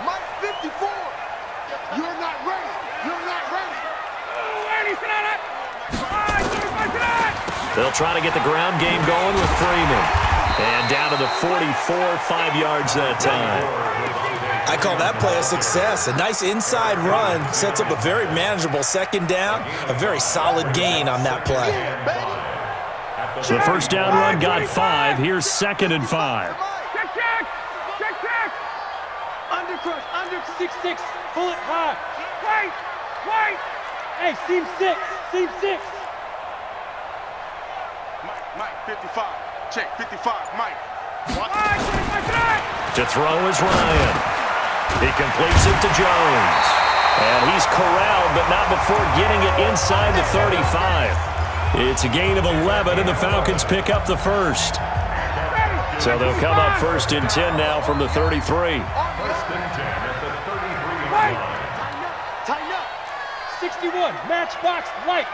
Mike 54. You're not ready. You're not ready. They'll try to get the ground game going with Freeman. And down to the 44, 5 yards that time. I call that play a success. A nice inside run sets up a very manageable second down. A very solid gain on that play. So the first down run got 5. Here's 2nd and 5. Under crush, under 6-6. Pull it high. Wait. Hey, seam 6. Seam 6. Mike 55. Check 55. Mike. To throw is Ryan. He completes it to Jones. And he's corralled, but not before getting it inside the 35. It's a gain of 11, and the Falcons pick up the first. So they'll come up 1st and 10 now from the 33. Tighten up. 61. Matchbox lights.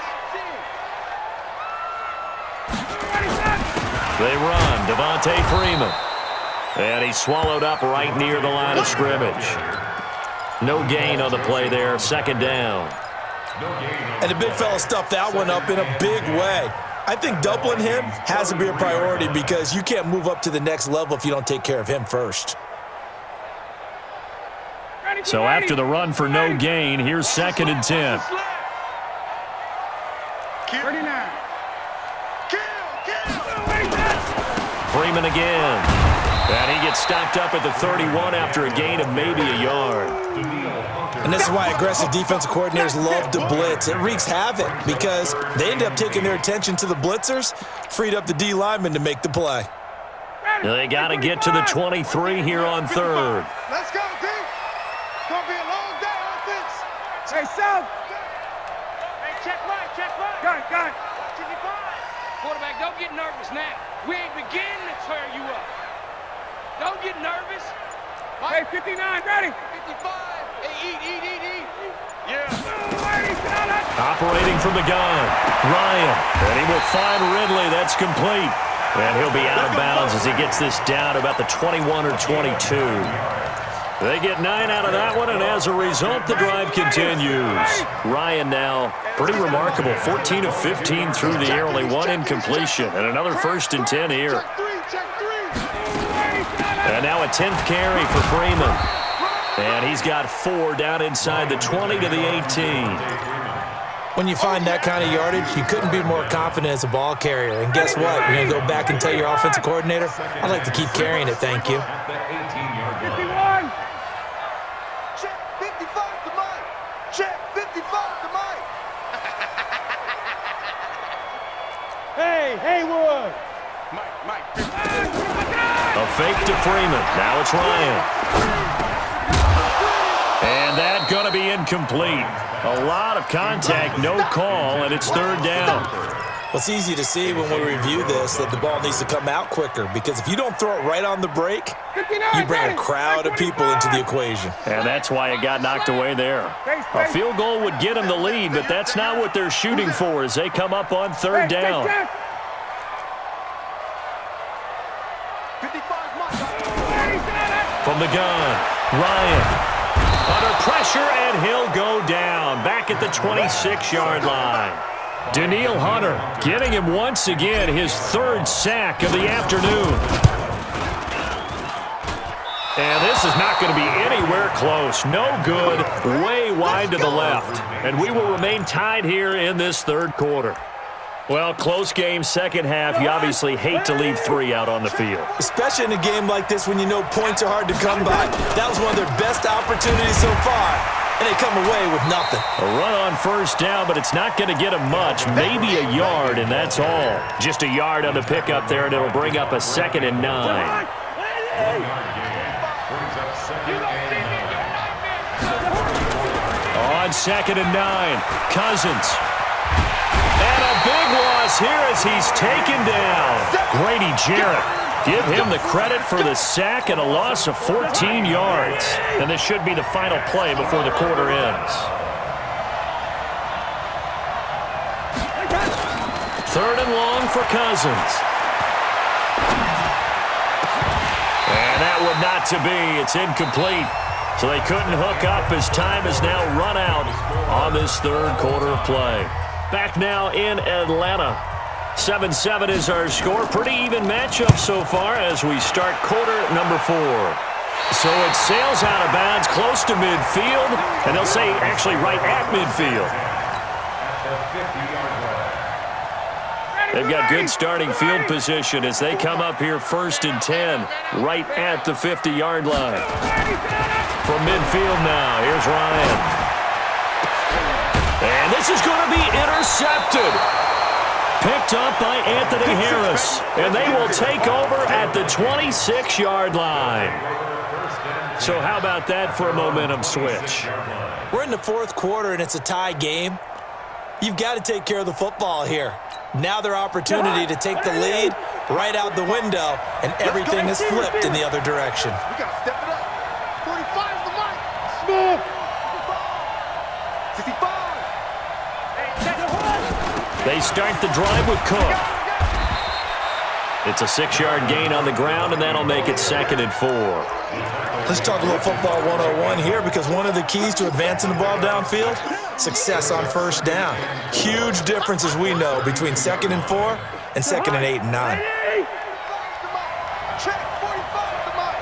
They run. Devontae Freeman. And he's swallowed up right near the line of scrimmage. No gain on the play there. 2nd down. And the big fella stuffed that one up in a big way. I think doubling him has to be a priority because you can't move up to the next level if you don't take care of him first. So after the run for no gain, here's 2nd and 10. 39. Freeman again. And he gets stopped up at the 31 after a gain of maybe a yard. And this is why aggressive defensive coordinators love to blitz. It wreaks havoc because they end up taking their attention to the blitzers, freed up the D lineman to make the play. They got to get to the 23 here on 3rd. Let's go, D. It's going to be a long day on this. Hey, South. Hey, check right. Got it. Quarterback, don't get nervous now. We ain't beginning to tear you up. Don't get nervous. Hey, 59, ready. 55. Hey, eat. Yeah. Operating from the gun, Ryan. And he will find Ridley. That's complete. And he'll be out of bounds as he gets this down to about the 21 or 22. They get 9 out of that one, and as a result, the drive continues. Ryan now, pretty remarkable, 14 of 15 through the air, only 1 incompletion, and another 1st and 10 here. And now a 10th carry for Freeman. And he's got 4 down inside the 20 to the 18. When you find that kind of yardage, you couldn't be more confident as a ball carrier. And guess what? You're going to go back and tell your offensive coordinator, I'd like to keep carrying it, thank you. 51. Check 55 to Mike. Check 55 to Mike. Hey, Haywood. Mike. A fake to Freeman. Now it's Ryan. And that going to be incomplete. A lot of contact, no call, and it's 3rd down. Well, it's easy to see when we review this that the ball needs to come out quicker because if you don't throw it right on the break, you bring a crowd of people into the equation. And that's why it got knocked away there. A field goal would get them the lead, but that's not what they're shooting for as they come up on 3rd down. From the gun, Ryan. Under pressure, and he'll go down. Back at the 26-yard line. Daniil Hunter getting him once again his 3rd sack of the afternoon. And this is not going to be anywhere close. No good, way wide to the left. And we will remain tied here in this 3rd quarter. Well, close game, second half. You obviously hate to leave 3 out on the field. Especially in a game like this when you know points are hard to come by. That was one of their best opportunities so far, and they come away with nothing. A run on 1st down, but it's not going to get them much. Maybe a yard, and that's all. Just a yard on the pickup there, and it'll bring up a 2nd and 9. On 2nd and 9, Cousins. And a big loss here as he's taken down. Grady Jarrett. Give him the credit for the sack and a loss of 14 yards. And this should be the final play before the quarter ends. 3rd and long for Cousins. And that and not to be. It's incomplete. So they couldn't hook up as time is now run out on this third quarter of play. Back now in Atlanta. 7-7 is our score. Pretty even matchup so far as we start quarter number 4. So it sails out of bounds close to midfield, and they'll say actually right at midfield. They've got good starting field position as they come up here 1st and 10, right at the 50-yard line. From midfield now, here's Ryan. And this is going to be intercepted. Picked up by Anthony Harris, and they will take over at the 26-yard line. So how about that for a momentum switch? We're in the 4th quarter, and it's a tie game. You've got to take care of the football here. Now their opportunity to take the lead right out the window, and everything is flipped in the other direction. We got to step it up. 45 is the mark. Smooth. 65. They start the drive with Cook. It's a 6-yard gain on the ground, and that'll make it 2nd and 4. Let's talk a little football 101 here, because one of the keys to advancing the ball downfield, success on 1st down. Huge difference, as we know, between 2nd and 4 and 2nd and 8 and 9. Check 45 the mark.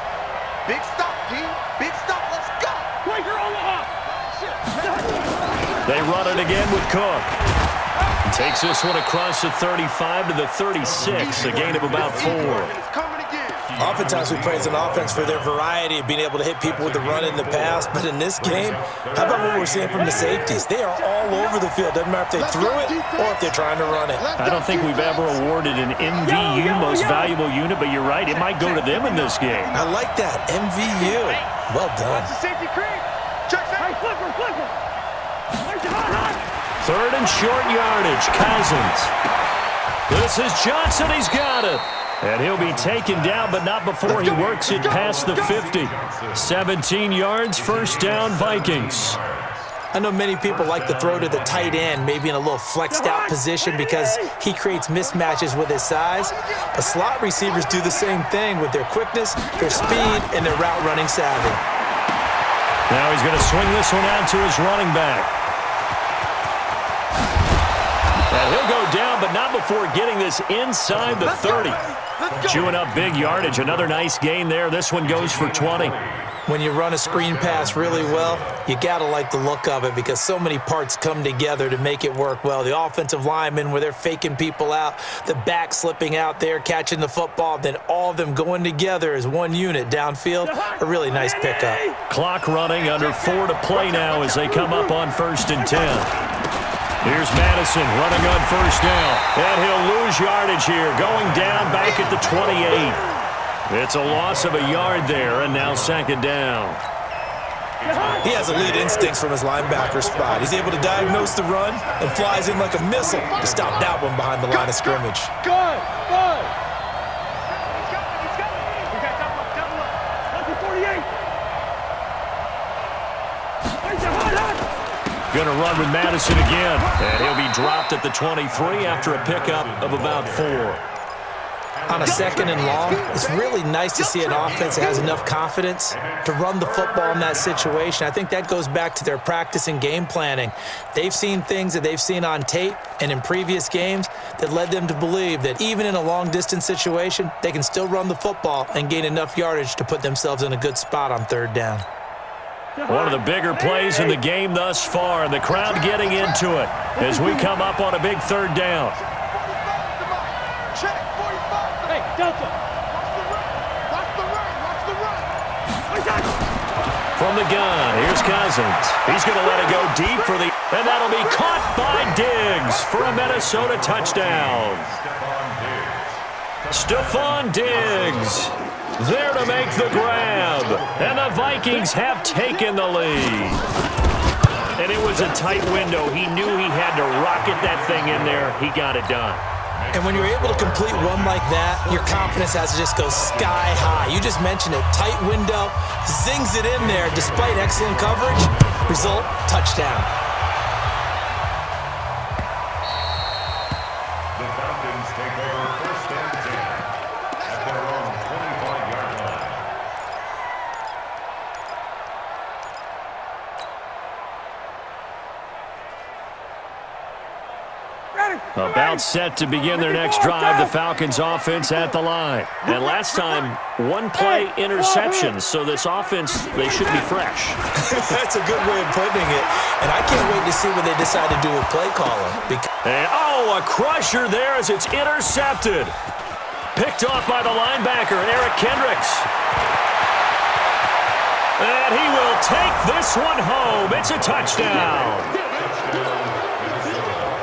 Big stop, D. Big stop. Let's go. They run it again with Cook. Takes this one across the 35 to the 36, a gain of about 4. Oftentimes we praise an offense for their variety of being able to hit people with the run in the pass, but in this game, how about what we're seeing from the safeties? They are all over the field. Doesn't matter if they threw it or if they're trying to run it. I don't think we've ever awarded an MVU, most valuable unit, but you're right, it might go to them in this game. I like that, MVU. Well done. Third and short yardage, Cousins. This is Johnson, he's got it. And he'll be taken down, but not before he works it past the 50. 17 yards, 1st down, Vikings. I know many people like to throw to the tight end, maybe in a little flexed out position because he creates mismatches with his size. But slot receivers do the same thing with their quickness, their speed, and their route running savvy. Now he's going to swing this one out to his running back. And he'll go down, but not before getting this inside the 30. Chewing up big yardage. Another nice gain there. This one goes for 20. When you run a screen pass really well, you got to like the look of it because so many parts come together to make it work well. The offensive linemen, where they're faking people out, the back slipping out there, catching the football, then all of them going together as one unit downfield. A really nice pickup. Clock running, under 4 to play now as they come up on 1st and 10. Here's Madison running on 1st down. And he'll lose yardage here, going down back at the 28. It's a loss of a yard there, and now 2nd down. He has elite instincts from his linebacker spot. He's able to diagnose the run and flies in like a missile to stop that one behind the line of scrimmage. Good. Going to run with Madison again. And he'll be dropped at the 23 after a pickup of about 4. On a 2nd and long, it's really nice to see an offense that has enough confidence to run the football in that situation. I think that goes back to their practice and game planning. They've seen things that they've seen on tape and in previous games that led them to believe that even in a long-distance situation, they can still run the football and gain enough yardage to put themselves in a good spot on 3rd down. One of the bigger plays in the game thus far. The crowd getting into it as we come up on a big 3rd down. Check 45. Hey, Delta. Watch the run. From the gun, here's Cousins. He's going to let it go deep for the... And that'll be caught by Diggs for a Minnesota touchdown. Stephon Diggs there to make the grab. And the Vikings have taken the lead. And it was a tight window. He knew he had to rocket that thing in there. He got it done. And when you're able to complete one like that, your confidence has to just go sky high. You just mentioned it. Tight window, zings it in there despite excellent coverage. Result, touchdown. The Falcons take over 1st and 10 at their own 25-yard line. About set to begin their next drive, the Falcons offense at the line. And last time, one play interception, so this offense, they should be fresh. That's a good way of putting it. And I can't wait to see what they decide to do with play calling. And, oh, a crusher there as it's intercepted. Picked off by the linebacker, Eric Kendricks. And he will take this one home. It's a touchdown.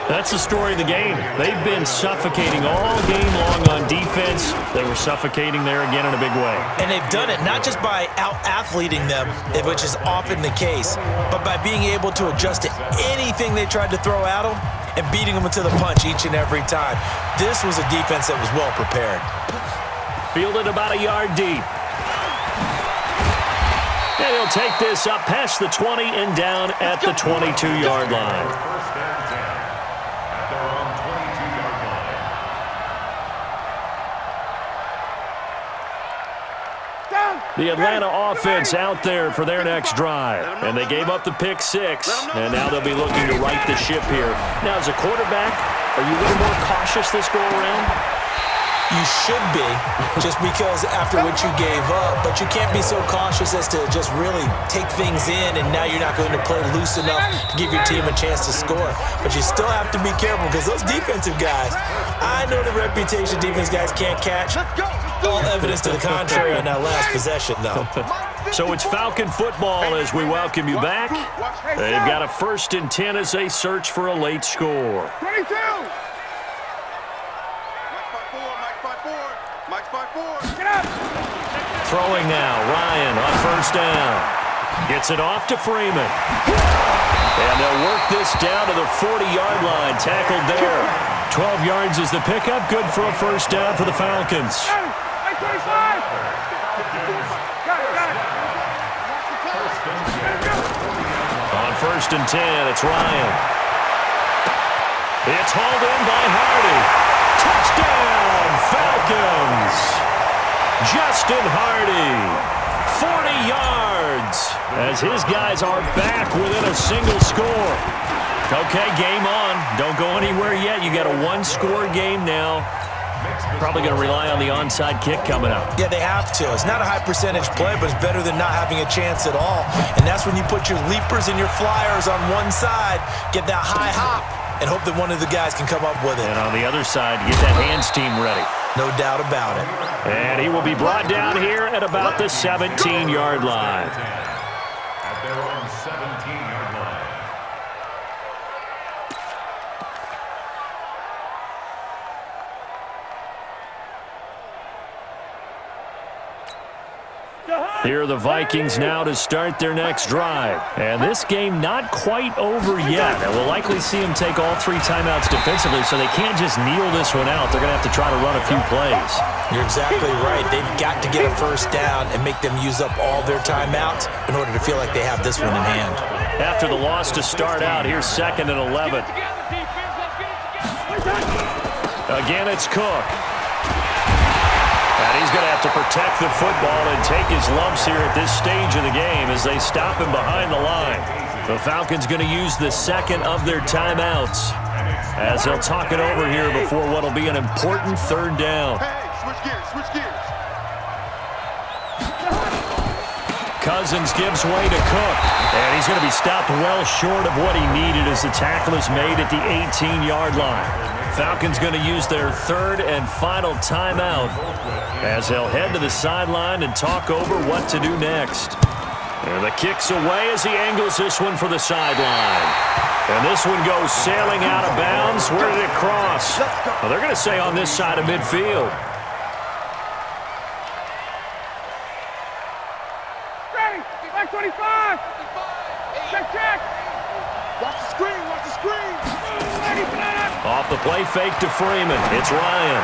That's the story of the game. They've been suffocating all game long on defense. They were suffocating there again in a big way. And they've done it not just by out-athleting them, which is often the case, but by being able to adjust to anything they tried to throw at them and beating them to the punch each and every time. This was a defense that was well prepared. Fielded about a yard deep. And he'll take this up past the 20 and down at the 22-yard line. The Atlanta offense out there for their next drive. And they gave up the pick six, and now they'll be looking to right the ship here. Now, as a quarterback, are you a little more cautious this go-around? You should be, just because after what you gave up. But you can't be so cautious as to just really take things in, and now you're not going to play loose enough to give your team a chance to score. But you still have to be careful because those defensive guys, I know the reputation defense guys can't catch. All evidence to the contrary on that last possession, though. So it's Falcon football as we welcome you back. They've got a 1st and 10 as they search for a late score. 22! Mike's by four. Get up! Throwing now, Ryan on 1st down. Gets it off to Freeman. And they'll work this down to the 40-yard line. Tackled there. 12 yards is the pickup. Good for a 1st down for the Falcons. On 1st and 10, it's Ryan. It's hauled in by Hardy. Touchdown, Falcons. Justin Hardy, 40 yards, as his guys are back within a single score. Okay, game on. Don't go anywhere yet. You got a 1-score game now. Probably going to rely on the onside kick coming up. Yeah, they have to. It's not a high percentage play, but it's better than not having a chance at all. And that's when you put your leapers and your flyers on one side, get that high hop, and hope that one of the guys can come up with it. And on the other side, get that hands team ready. No doubt about it. And he will be brought down here at about the 17-yard line. At their own 17-yard line. Here are the Vikings now to start their next drive. And this game not quite over yet. And we'll likely see them take all 3 timeouts defensively, so they can't just kneel this one out. They're going to have to try to run a few plays. You're exactly right. They've got to get a 1st down and make them use up all their timeouts in order to feel like they have this one in hand. After the loss to start out, here's 2nd and 11. Again, it's Cook. And he's going to have to protect the football and take his lumps here at this stage of the game as they stop him behind the line. The Falcons going to use the 2nd of their timeouts as they'll talk it over here before what will be an important 3rd down. Hey, switch gears. Cousins gives way to Cook. And he's going to be stopped well short of what he needed as the tackle is made at the 18-yard line. Falcons going to use their 3rd and final timeout as they'll head to the sideline and talk over what to do next. And the kick's away as he angles this one for the sideline. And this one goes sailing out of bounds. Where did it cross? Well, they're going to say on this side of midfield. Ready, back 25. Check. Watch the screen. Off the play fake to Freeman. It's Ryan.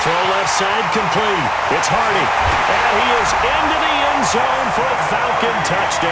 Throw left side complete. It's Hardy. And he is into the end zone for a Falcon touchdown.